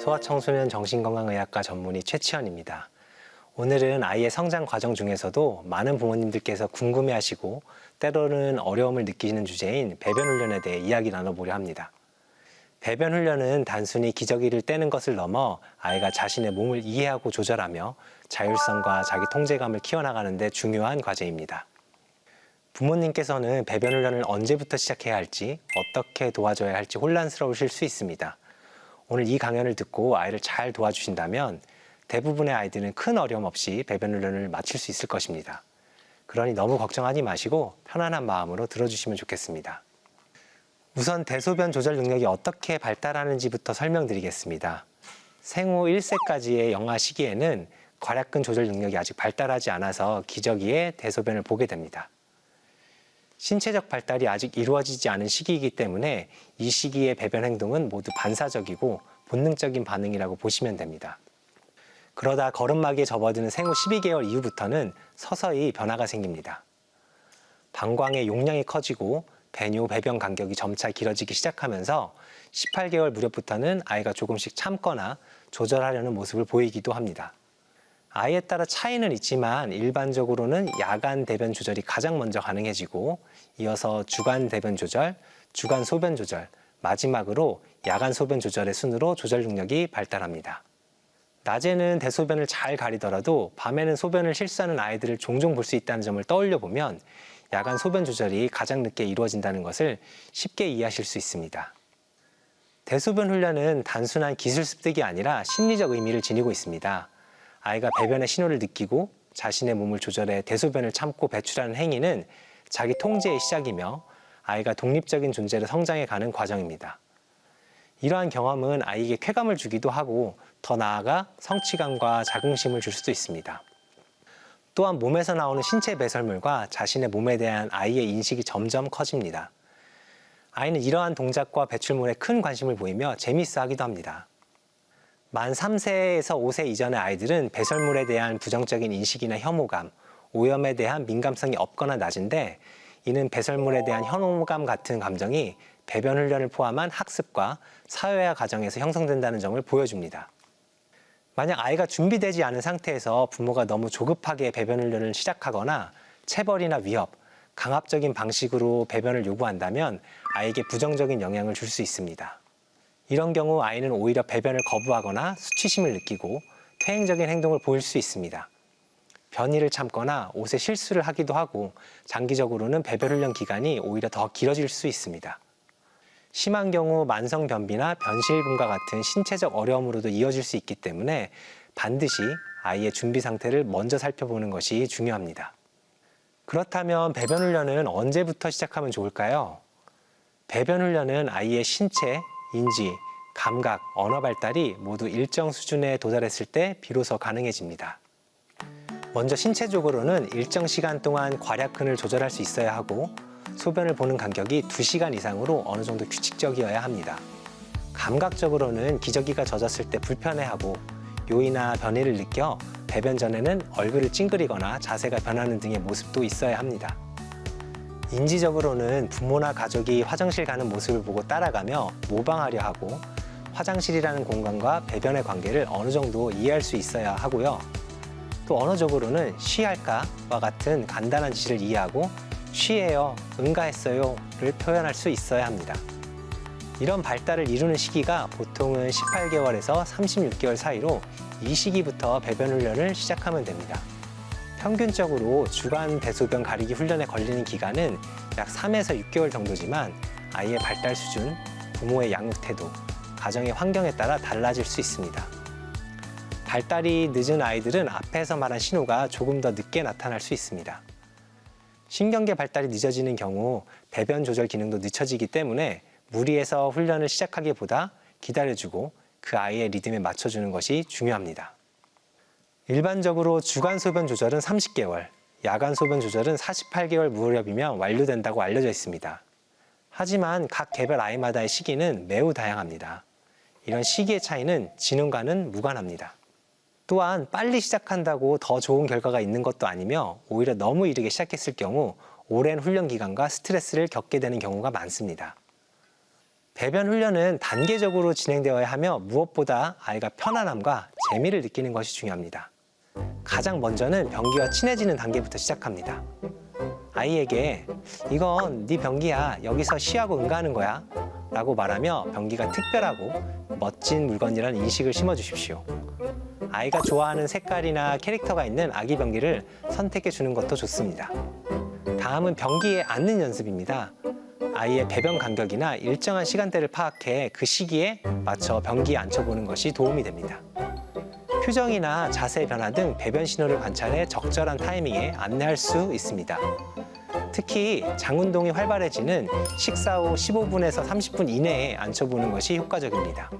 소아청소년 정신건강의학과 전문의 최치현입니다. 오늘은 아이의 성장 과정 중에서도 많은 부모님들께서 궁금해하시고 때로는 어려움을 느끼는 주제인 배변 훈련에 대해 이야기 나눠보려 합니다. 배변 훈련은 단순히 기저귀를 떼는 것을 넘어 아이가 자신의 몸을 이해하고 조절하며 자율성과 자기 통제감을 키워나가는 데 중요한 과제입니다. 부모님께서는 배변 훈련을 언제부터 시작해야 할지, 어떻게 도와줘야 할지 혼란스러우실 수 있습니다. 오늘 이 강연을 듣고 아이를 잘 도와주신다면 대부분의 아이들은 큰 어려움 없이 배변 훈련을 마칠 수 있을 것입니다. 그러니 너무 걱정하지 마시고 편안한 마음으로 들어주시면 좋겠습니다. 우선 대소변 조절 능력이 어떻게 발달하는지부터 설명드리겠습니다. 생후 1세까지의 영아 시기에는 괄약근 조절 능력이 아직 발달하지 않아서 기저귀에 대소변을 보게 됩니다. 신체적 발달이 아직 이루어지지 않은 시기이기 때문에 이 시기의 배변 행동은 모두 반사적이고 본능적인 반응이라고 보시면 됩니다. 그러다 걸음마기에 접어드는 생후 12개월 이후부터는 서서히 변화가 생깁니다. 방광의 용량이 커지고 배뇨, 배변 간격이 점차 길어지기 시작하면서 18개월 무렵부터는 아이가 조금씩 참거나 조절하려는 모습을 보이기도 합니다. 아이에 따라 차이는 있지만 일반적으로는 야간 대변 조절이 가장 먼저 가능해지고 이어서 주간 대변 조절, 주간 소변 조절, 마지막으로 야간 소변 조절의 순으로 조절 능력이 발달합니다. 낮에는 대소변을 잘 가리더라도 밤에는 소변을 실수하는 아이들을 종종 볼 수 있다는 점을 떠올려 보면 야간 소변 조절이 가장 늦게 이루어진다는 것을 쉽게 이해하실 수 있습니다. 대소변 훈련은 단순한 기술 습득이 아니라 심리적 의미를 지니고 있습니다. 아이가 배변의 신호를 느끼고 자신의 몸을 조절해 대소변을 참고 배출하는 행위는 자기 통제의 시작이며 아이가 독립적인 존재로 성장해 가는 과정입니다. 이러한 경험은 아이에게 쾌감을 주기도 하고 더 나아가 성취감과 자긍심을 줄 수도 있습니다. 또한 몸에서 나오는 신체 배설물과 자신의 몸에 대한 아이의 인식이 점점 커집니다. 아이는 이러한 동작과 배출물에 큰 관심을 보이며 재미있어 하기도 합니다. 만 3세에서 5세 이전의 아이들은 배설물에 대한 부정적인 인식이나 혐오감, 오염에 대한 민감성이 없거나 낮은데 이는 배설물에 대한 혐오감 같은 감정이 배변 훈련을 포함한 학습과 사회화 과정에서 형성된다는 점을 보여줍니다. 만약 아이가 준비되지 않은 상태에서 부모가 너무 조급하게 배변 훈련을 시작하거나 체벌이나 위협, 강압적인 방식으로 배변을 요구한다면 아이에게 부정적인 영향을 줄 수 있습니다. 이런 경우 아이는 오히려 배변을 거부하거나 수치심을 느끼고 퇴행적인 행동을 보일 수 있습니다. 변이를 참거나 옷에 실수를 하기도 하고 장기적으로는 배변 훈련 기간이 오히려 더 길어질 수 있습니다. 심한 경우 만성 변비나 변실금과 같은 신체적 어려움으로도 이어질 수 있기 때문에 반드시 아이의 준비 상태를 먼저 살펴보는 것이 중요합니다. 그렇다면 배변 훈련은 언제부터 시작하면 좋을까요? 배변 훈련은 아이의 신체, 인지, 감각, 언어 발달이 모두 일정 수준에 도달했을 때 비로소 가능해집니다. 먼저 신체적으로는 일정 시간 동안 괄약근을 조절할 수 있어야 하고 소변을 보는 간격이 2시간 이상으로 어느 정도 규칙적이어야 합니다. 감각적으로는 기저귀가 젖었을 때 불편해하고 요이나 변이를 느껴 배변 전에는 얼굴을 찡그리거나 자세가 변하는 등의 모습도 있어야 합니다. 인지적으로는 부모나 가족이 화장실 가는 모습을 보고 따라가며 모방하려 하고 화장실이라는 공간과 배변의 관계를 어느 정도 이해할 수 있어야 하고요. 또 언어적으로는 쉬할까와 같은 간단한 지시를 이해하고 쉬해요, 응가했어요를 표현할 수 있어야 합니다. 이런 발달을 이루는 시기가 보통은 18개월에서 36개월 사이로 이 시기부터 배변 훈련을 시작하면 됩니다. 평균적으로 주간 대소변 가리기 훈련에 걸리는 기간은 약 3에서 6개월 정도지만 아이의 발달 수준, 부모의 양육 태도, 가정의 환경에 따라 달라질 수 있습니다. 발달이 늦은 아이들은 앞에서 말한 신호가 조금 더 늦게 나타날 수 있습니다. 신경계 발달이 늦어지는 경우 배변 조절 기능도 늦춰지기 때문에 무리해서 훈련을 시작하기보다 기다려주고 그 아이의 리듬에 맞춰주는 것이 중요합니다. 일반적으로 주간 소변 조절은 30개월, 야간 소변 조절은 48개월 무렵이면 완료된다고 알려져 있습니다. 하지만 각 개별 아이마다의 시기는 매우 다양합니다. 이런 시기의 차이는 지능과는 무관합니다. 또한 빨리 시작한다고 더 좋은 결과가 있는 것도 아니며 오히려 너무 이르게 시작했을 경우 오랜 훈련 기간과 스트레스를 겪게 되는 경우가 많습니다. 배변 훈련은 단계적으로 진행되어야 하며 무엇보다 아이가 편안함과 재미를 느끼는 것이 중요합니다. 가장 먼저는 변기와 친해지는 단계부터 시작합니다. 아이에게 이건 네 변기야, 여기서 쉬하고 응가하는 거야 라고 말하며 변기가 특별하고 멋진 물건이라는 인식을 심어주십시오. 아이가 좋아하는 색깔이나 캐릭터가 있는 아기 변기를 선택해 주는 것도 좋습니다. 다음은 변기에 앉는 연습입니다. 아이의 배변 간격이나 일정한 시간대를 파악해 그 시기에 맞춰 변기에 앉혀보는 것이 도움이 됩니다. 표정이나 자세 변화 등 배변 신호를 관찰해 적절한 타이밍에 안내할 수 있습니다. 특히 장운동이 활발해지는 식사 후 15분에서 30분 이내에 앉혀보는 것이 효과적입니다.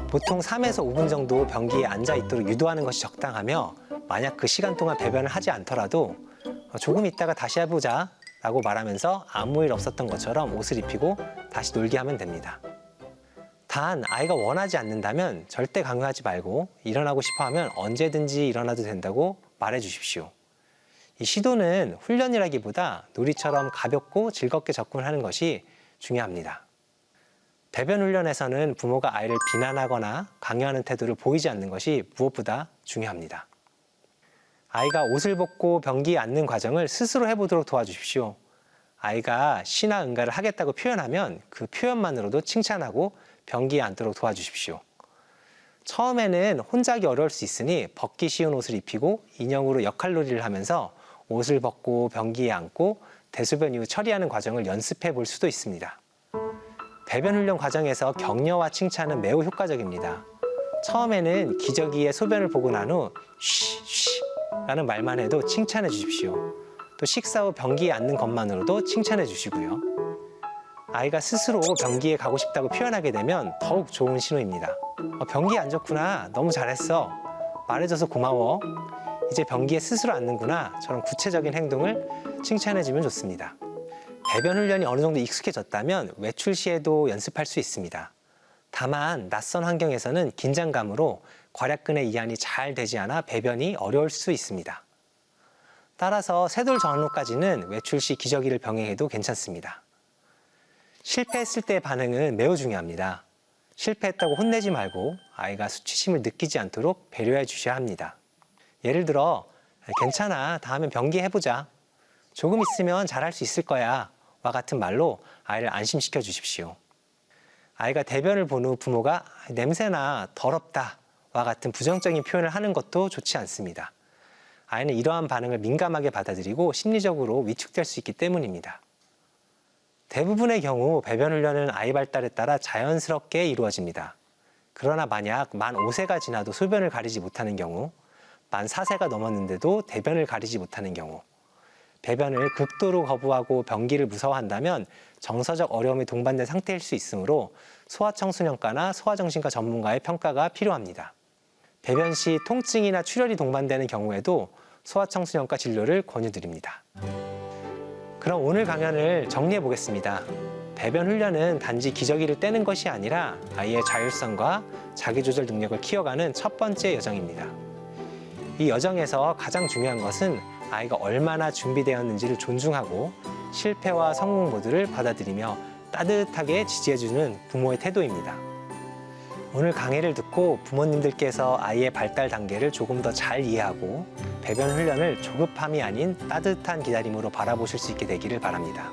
보통 3에서 5분 정도 변기에 앉아 있도록 유도하는 것이 적당하며, 만약 그 시간 동안 배변을 하지 않더라도 조금 있다가 다시 해보자 라고 말하면서 아무 일 없었던 것처럼 옷을 입히고 다시 놀게 하면 됩니다. 단 아이가 원하지 않는다면 절대 강요하지 말고 일어나고 싶어 하면 언제든지 일어나도 된다고 말해 주십시오. 이 시도는 훈련이라기보다 놀이처럼 가볍고 즐겁게 접근하는 것이 중요합니다. 배변 훈련에서는 부모가 아이를 비난하거나 강요하는 태도를 보이지 않는 것이 무엇보다 중요합니다. 아이가 옷을 벗고 변기에 앉는 과정을 스스로 해보도록 도와주십시오. 아이가 시나 응가를 하겠다고 표현하면 그 표현만으로도 칭찬하고 변기에 앉도록 도와주십시오. 처음에는 혼자 하기 어려울 수 있으니 벗기 쉬운 옷을 입히고 인형으로 역할놀이를 하면서 옷을 벗고 변기에 앉고 대소변 이후 처리하는 과정을 연습해 볼 수도 있습니다. 배변 훈련 과정에서 격려와 칭찬은 매우 효과적입니다. 처음에는 기저귀에 소변을 보고 난 후 쉬 라는 말만 해도 칭찬해 주십시오. 또 식사 후 변기에 앉는 것만으로도 칭찬해 주시고요. 아이가 스스로 변기에 가고 싶다고 표현하게 되면 더욱 좋은 신호입니다. 변기에 앉았구나, 너무 잘했어, 말해줘서 고마워, 이제 변기에 스스로 앉는구나, 저런 구체적인 행동을 칭찬해주면 좋습니다. 배변 훈련이 어느 정도 익숙해졌다면 외출 시에도 연습할 수 있습니다. 다만 낯선 환경에서는 긴장감으로 괄약근의 이완이 잘 되지 않아 배변이 어려울 수 있습니다. 따라서 세돌 전후까지는 외출 시 기저귀를 병행해도 괜찮습니다. 실패했을 때의 반응은 매우 중요합니다. 실패했다고 혼내지 말고 아이가 수치심을 느끼지 않도록 배려해 주셔야 합니다. 예를 들어, 괜찮아, 다음엔 변기 해보자, 조금 있으면 잘할 수 있을 거야 와 같은 말로 아이를 안심시켜 주십시오. 아이가 대변을 본 후 부모가 냄새나, 더럽다 와 같은 부정적인 표현을 하는 것도 좋지 않습니다. 아이는 이러한 반응을 민감하게 받아들이고 심리적으로 위축될 수 있기 때문입니다. 대부분의 경우 배변 훈련은 아이 발달에 따라 자연스럽게 이루어집니다. 그러나 만약 만 5세가 지나도 소변을 가리지 못하는 경우, 만 4세가 넘었는데도 대변을 가리지 못하는 경우, 배변을 극도로 거부하고 변기를 무서워한다면 정서적 어려움이 동반된 상태일 수 있으므로 소아청소년과나 소아정신과 전문가의 평가가 필요합니다. 배변 시 통증이나 출혈이 동반되는 경우에도 소아청소년과 진료를 권유드립니다. 그럼 오늘 강연을 정리해 보겠습니다. 배변 훈련은 단지 기저귀를 떼는 것이 아니라 아이의 자율성과 자기조절 능력을 키워가는 첫 번째 여정입니다. 이 여정에서 가장 중요한 것은 아이가 얼마나 준비되었는지를 존중하고 실패와 성공 모두를 받아들이며 따뜻하게 지지해주는 부모의 태도입니다. 오늘 강의를 듣고 부모님들께서 아이의 발달 단계를 조금 더 잘 이해하고 배변 훈련을 조급함이 아닌 따뜻한 기다림으로 바라보실 수 있게 되기를 바랍니다.